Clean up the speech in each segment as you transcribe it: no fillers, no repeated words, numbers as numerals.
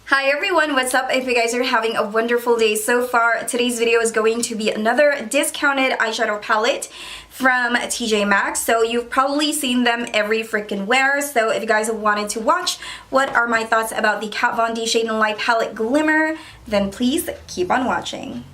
Hi everyone, what's up? If you guys are having a wonderful day so far, today's video is going to be another discounted eyeshadow palette from TJ MAXX. So you've probably seen them every freaking where. So if you guys wanted to watch what are my thoughts about the Kat Von D Shade and Light palette Glimmer, then please keep on watching.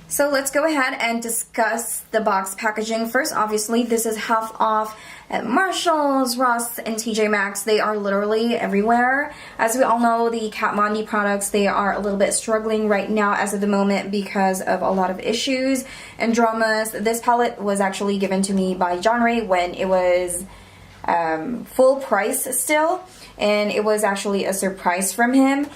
So let's go ahead and discuss the box packaging. First, obviously, this is half off at Marshalls, Ross, and TJ Maxx. They are literally everywhere. As we all know, the Kat Von D products, they are a little bit struggling right now as of the moment because of a lot of issues and dramas. This palette was actually given to me by John Ray when it was full price still, and it was actually a surprise from him,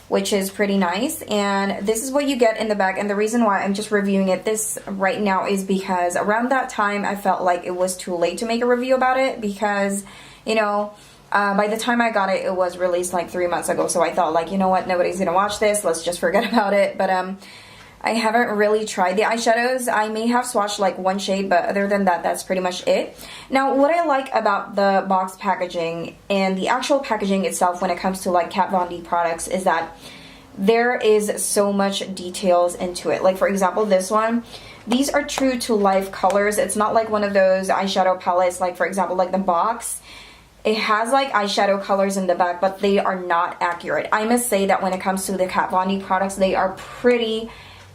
which is pretty nice. And this is what you get in the bag. And the reason why I'm just reviewing it this right now is because around that time I felt like it was too late to make a review about it because, you know, by the time I got it, it was released like 3 months ago. So I thought, like, you know what, nobody's gonna watch this, let's just forget about it. But I haven't really tried the eyeshadows. I may have swatched like one shade, but other than that, that's pretty much it. Now, what I like about the box packaging and the actual packaging itself when it comes to like Kat Von D products is that there is so much details into it. Like, for example, this one, these are true to life colors. It's not like one of those eyeshadow palettes, like for example, like the box. It has like eyeshadow colors in the back, but they are not accurate. I must say that when it comes to the Kat Von D products, they are pretty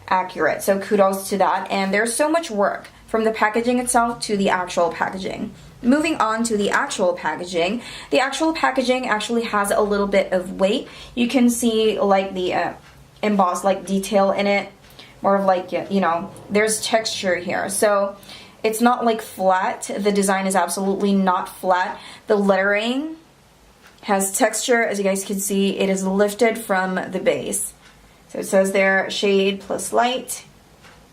accurate, so kudos to that. And there's so much work from the packaging itself to the actual packaging. Moving on to the actual packaging actually has a little bit of weight. You can see like the embossed like detail in it, more of like, you know, there's texture here, so it's not like flat. The design is absolutely not flat. The lettering has texture. As you guys can see, it is lifted from the base. So it says there, shade plus light.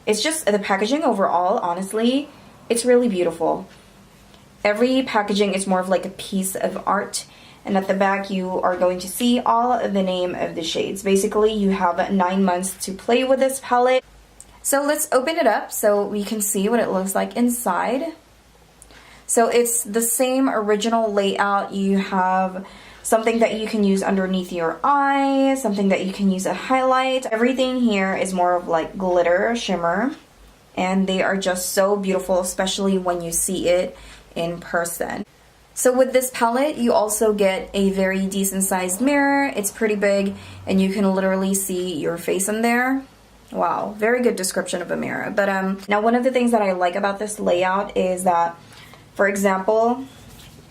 It's just, the packaging overall, honestly, it's really beautiful. Every packaging is more of like a piece of art. And at the back, you are going to see all of the name of the shades. Basically, you have 9 months to play with this palette. So let's open it up so we can see what it looks like inside. So it's the same original layout. You have something that you can use underneath your eye, something that you can use a highlight. Everything here is more of like glitter, shimmer, and they are just so beautiful, especially when you see it in person. So with this palette, you also get a very decent sized mirror. It's pretty big, and you can literally see your face in there. Wow, very good description of a mirror. But now one of the things that I like about this layout is that, for example,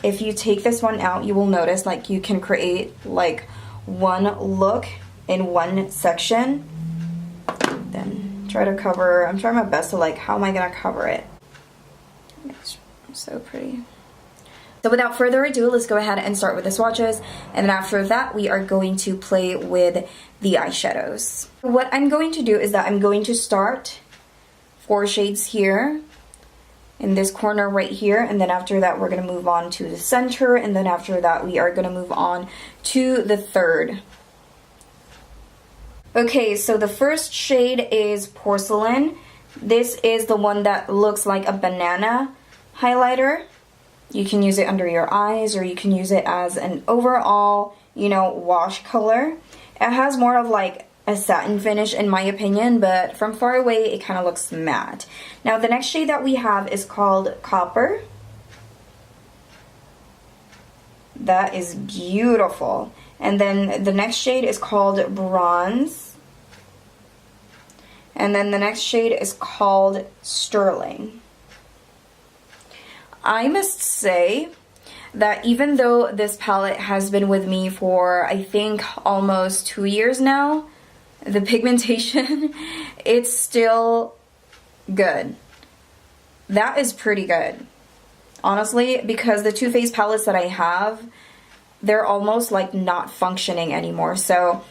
if you take this one out, you will notice like you can create like one look in one section. Then try to cover, I'm trying my best to like, how am I gonna cover it? It's so pretty. So without further ado, let's go ahead and start with the swatches. And then after that, we are going to play with the eyeshadows. What I'm going to do is that I'm going to start 4 shades here in this corner right here, and then after that we're going to move on to the center, and then after that we are going to move on to the third. Okay, so the first shade is Porcelain. This is the one that looks like a banana highlighter. You can use it under your eyes, or you can use it as an overall, you know, wash color. It has more of like a satin finish in my opinion, but from far away it kind of looks matte. Now the next shade that we have is called Copper. That is beautiful. And then the next shade is called Bronze. And then the next shade is called Sterling. I must say that even though this palette has been with me for, I think, almost 2 years now, the pigmentation, it's still good. That is pretty good, honestly, because the Too Faced palettes that I have, they're almost like not functioning anymore. So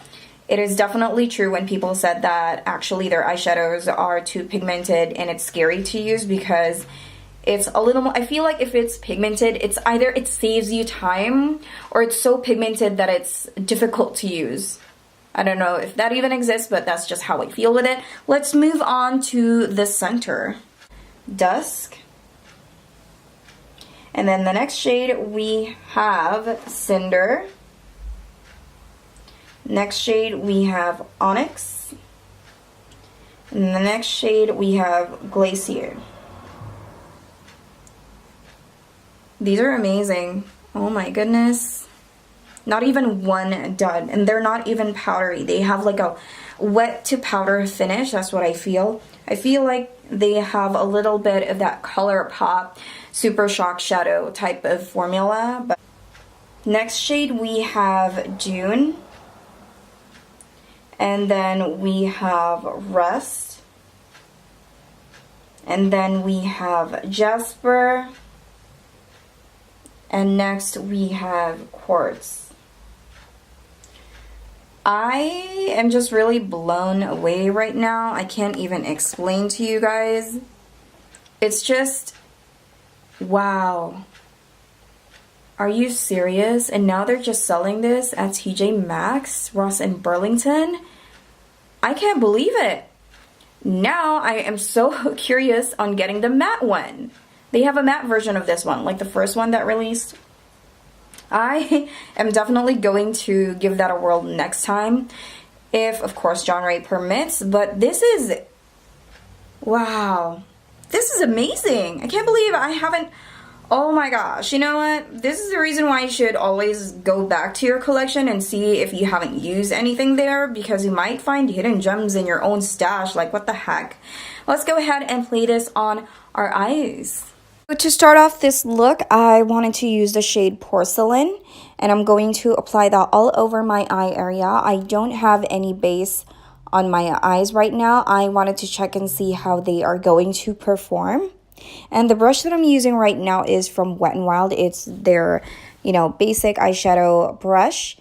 it is definitely true when people said that actually their eyeshadows are too pigmented, and it's scary to use because it's a little more, I feel like if it's pigmented, it's either it saves you time or it's so pigmented that it's difficult to use. I don't know if that even exists, but that's just how I feel with it. Let's move on to the center. Dusk. And then the next shade we have Cinder. Next shade we have Onyx. And the next shade we have Glacier. These are amazing. Oh my goodness. Not even one dud. And they're not even powdery. They have like a wet to powder finish. That's what I feel. I feel like they have a little bit of that color pop Super Shock Shadow type of formula. But next shade we have Dune. And then we have Rust. And then we have Jasper. And next we have Quartz. I am just really blown away right now. I can't even explain to you guys. It's just, wow. Are you serious? And now they're just selling this at TJ Maxx, Ross and Burlington. I can't believe it. Now I am so curious on getting the matte one. They have a matte version of this one, like the first one that released. I am definitely going to give that a whirl next time, if of course John Ray permits. But this is, wow, this is amazing. I can't believe I haven't, oh my gosh, you know what? This is the reason why you should always go back to your collection and see if you haven't used anything there, because you might find hidden gems in your own stash. Like, what the heck? Let's go ahead and play this on our eyes. To start off this look, I wanted to use the shade Porcelain, and I'm going to apply that all over my eye area. I don't have any base on my eyes right now. I wanted to check and see how they are going to perform. And the brush that I'm using right now is from Wet n Wild. It's their, you know, basic eyeshadow brush.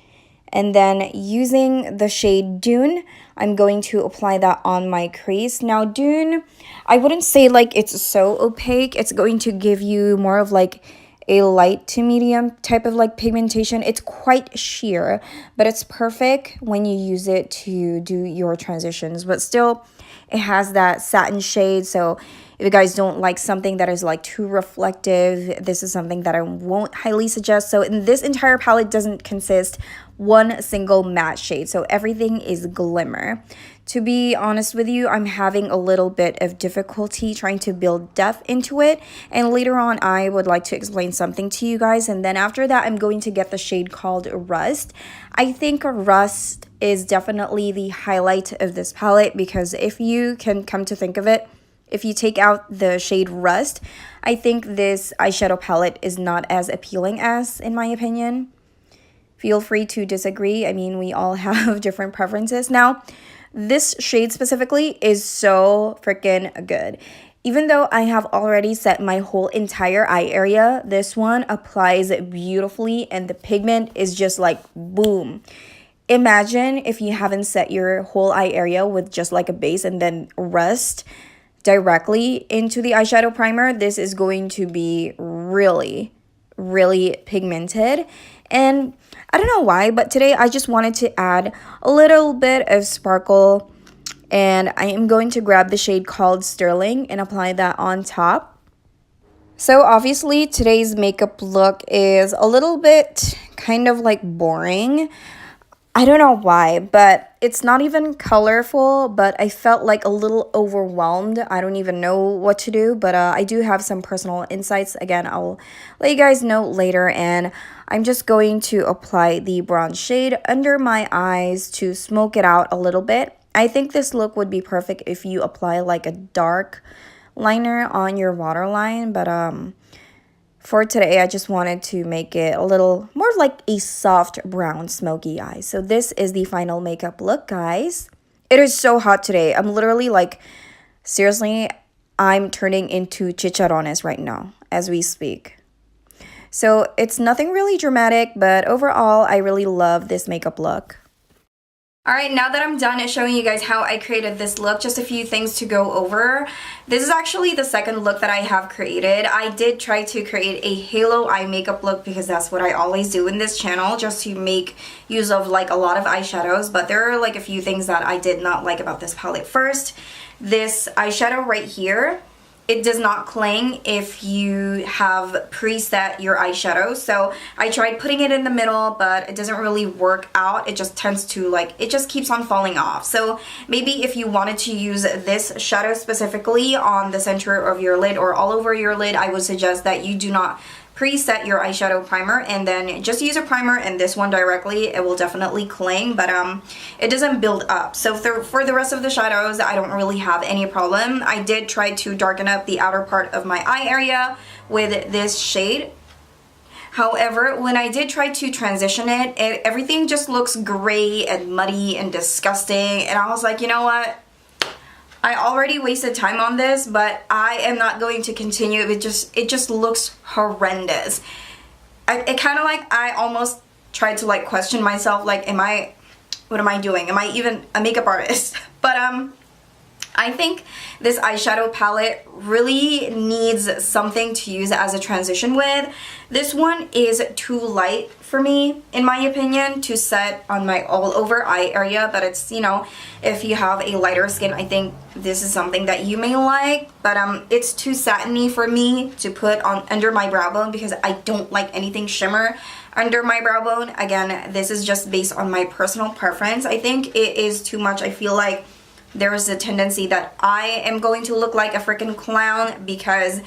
And then using the shade Dune, I'm going to apply that on my crease. Now Dune, I wouldn't say like it's so opaque. It's going to give you more of like a light to medium type of like pigmentation. It's quite sheer, but it's perfect when you use it to do your transitions. But still, it has that satin shade. So if you guys don't like something that is like too reflective, this is something that I won't highly suggest. So in this entire palette doesn't consist one single matte shade. So everything is glimmer. To be honest with you, I'm having a little bit of difficulty trying to build depth into it. And later on, I would like to explain something to you guys. And then after that, I'm going to get the shade called Rust. I think Rust is definitely the highlight of this palette, because if you can come to think of it, if you take out the shade Rust, I think this eyeshadow palette is not as appealing as, in my opinion. Feel free to disagree. I mean, we all have different preferences. Now, this shade specifically is so freaking good. Even though I have already set my whole entire eye area, this one applies beautifully and the pigment is just like boom. Imagine if you haven't set your whole eye area with just like a base and then Rust directly into the eyeshadow primer. This is going to be really, really pigmented. And I don't know why, but today I just wanted to add a little bit of sparkle, and I am going to grab the shade called Sterling and apply that on top. So obviously today's makeup look is a little bit kind of like boring. I don't know why, but it's not even colorful, but I felt like a little overwhelmed. I don't even know what to do, but I do have some personal insights. Again, I'll let you guys know later, and I'm just going to apply the bronze shade under my eyes to smoke it out a little bit. I think this look would be perfect if you apply like a dark liner on your waterline, but for today, I just wanted to make it a little more like a soft brown smoky eye. So this is the final makeup look, guys. It is so hot today. I'm literally like, seriously, I'm turning into chicharrones right now as we speak. So it's nothing really dramatic, but overall, I really love this makeup look. Alright, now that I'm done showing you guys how I created this look, just a few things to go over. This is actually the second look that I have created. I did try to create a halo eye makeup look because that's what I always do in this channel, just to make use of like a lot of eyeshadows. But there are like a few things that I did not like about this palette. First, this eyeshadow right here it does not cling if you have preset your eyeshadow. So I tried putting it in the middle, but it doesn't really work out. It just tends to like, it just keeps on falling off. So maybe if you wanted to use this shadow specifically on the center of your lid or all over your lid, I would suggest that you do not preset your eyeshadow primer and then just use a primer and this one directly. It will definitely cling, but it doesn't build up. So for the rest of the shadows, I don't really have any problem. I did try to darken up the outer part of my eye area with this shade. However, when I did try to transition it, everything just looks gray and muddy and disgusting, and I was like, you know what? I already wasted time on this, but I am not going to continue. It just looks horrendous. It kind of like, I almost tried to like question myself, like, what am I doing? Am I even a makeup artist? But I think this eyeshadow palette really needs something to use as a transition with. This one is too light for me, in my opinion, to set on my all over eye area, but it's, you know, if you have a lighter skin, I think this is something that you may like, but it's too satiny for me to put on under my brow bone because I don't like anything shimmer under my brow bone. Again, this is just based on my personal preference. I think it is too much. I feel like there is a tendency that I am going to look like a freaking clown because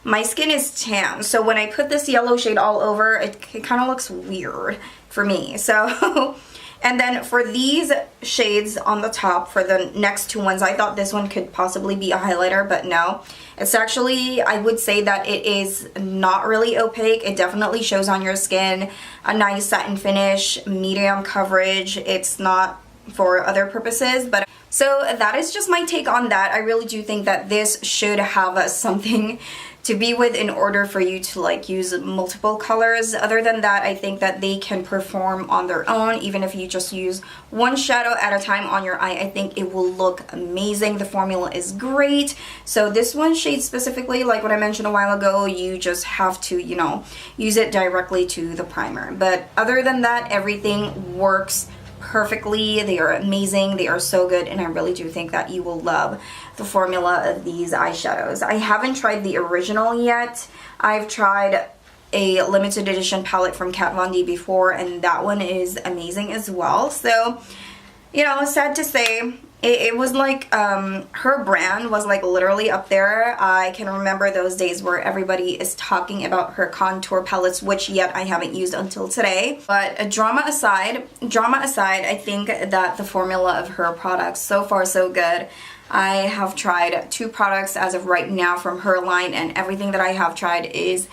my skin is tan. So when I put this yellow shade all over, it kind of looks weird for me. So, and then for these shades on the top, for the next two ones, I thought this one could possibly be a highlighter, but no. It's actually, I would say that it is not really opaque. It definitely shows on your skin. A nice satin finish, medium coverage. It's not for other purposes, but so that is just my take on that. I really do think that this should have something to be with in order for you to like use multiple colors. Other than that, I think that they can perform on their own. Even if you just use one shadow at a time on your eye, I think it will look amazing. The formula is great. So this one shade specifically, like what I mentioned a while ago, you just have to, you know, use it directly to the primer. But other than that, everything works perfectly. They are amazing. They are so good, and I really do think that you will love the formula of these eyeshadows. I haven't tried the original yet. I've tried a limited edition palette from Kat Von D before, and that one is amazing as well. So, you know, sad to say, it was like her brand was like literally up there. I can remember those days where everybody is talking about her contour palettes, which yet I haven't used until today. But drama aside, I think that the formula of her products, so far so good. I have tried 2 products as of right now from her line, and everything that I have tried is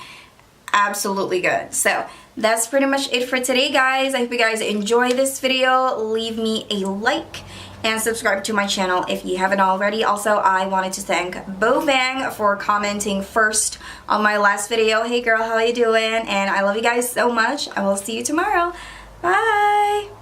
absolutely good. So that's pretty much it for today, guys. I hope you guys enjoy this video. Leave me a like and subscribe to my channel if you haven't already. Also, I wanted to thank Bo Vang for commenting first on my last video. Hey girl, how you doing? And I love you guys so much. I will see you tomorrow. Bye!